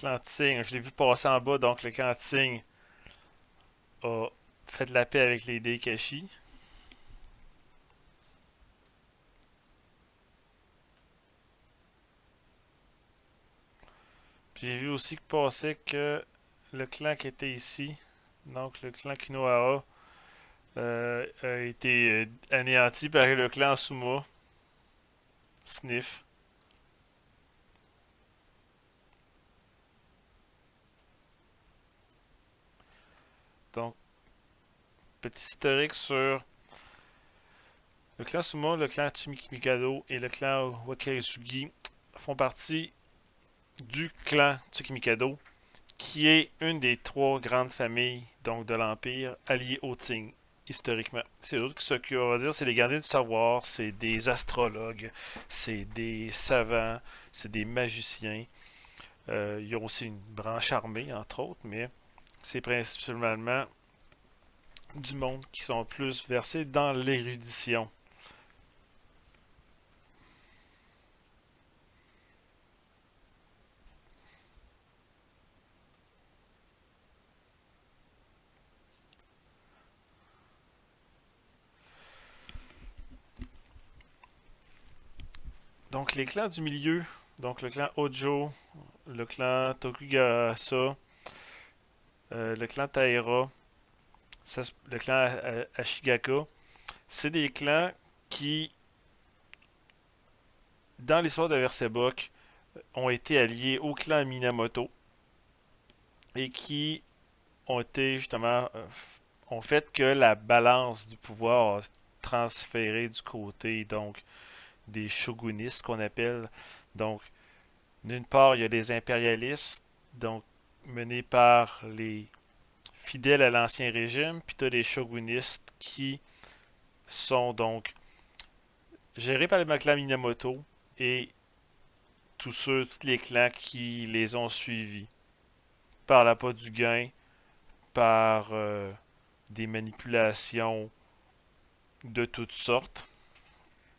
clan Tsing, je l'ai vu passer en bas, donc le clan Tsing a fait la paix avec les Daikashi. Puis j'ai vu aussi que passait que le clan qui était ici, donc le clan Kinoara, a été anéanti par le clan Suma, Sniff. Donc, petit historique sur le clan Suma, le clan Tsuchimikado et le clan Wakaritsugi font partie du clan Tsuchimikado, qui est une des trois grandes familles donc de l'Empire alliées au Qing, historiquement. C'est eux ce qu'on va dire, c'est les gardiens du savoir, c'est des astrologues, c'est des savants, c'est des magiciens. Il y a aussi une branche armée, entre autres, mais c'est principalement du monde qui sont plus versés dans l'érudition. Donc les clans du milieu, donc le clan Hojo, le clan Tokugasa, le clan Taira, le clan Ashigaka, c'est des clans qui, dans l'histoire de Versebok, ont été alliés au clan Minamoto et qui ont été justement ont fait que la balance du pouvoir a transféré du côté donc des shogunistes qu'on appelle. Donc d'une part il y a les impérialistes donc menés par les fidèles à l'ancien régime, puis tu as les shogunistes qui sont donc gérés par le clan Minamoto et tous les clans qui les ont suivis par l'appât du gain, par des manipulations de toutes sortes.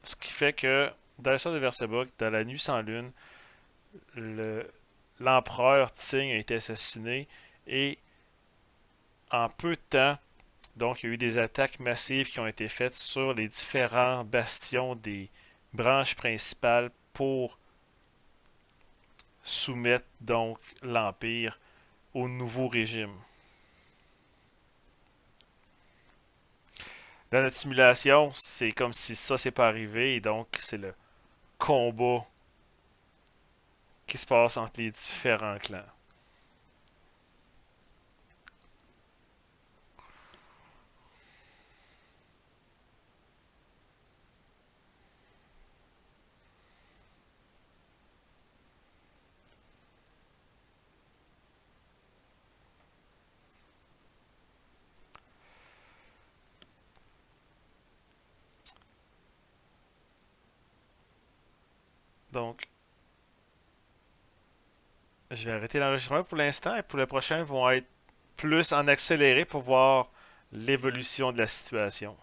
Ce qui fait que dans l'histoire de Versebok, dans la nuit sans lune, le- l'empereur Tsing a été assassiné et en peu de temps, donc il y a eu des attaques massives qui ont été faites sur les différents bastions des branches principales pour soumettre donc l'Empire au nouveau régime. Dans notre simulation, c'est comme si ça c'est pas arrivé et donc c'est le combat qui se passe entre les différents clans. Donc, je vais arrêter l'enregistrement pour l'instant et pour le prochain, ils vont être plus en accéléré pour voir l'évolution de la situation.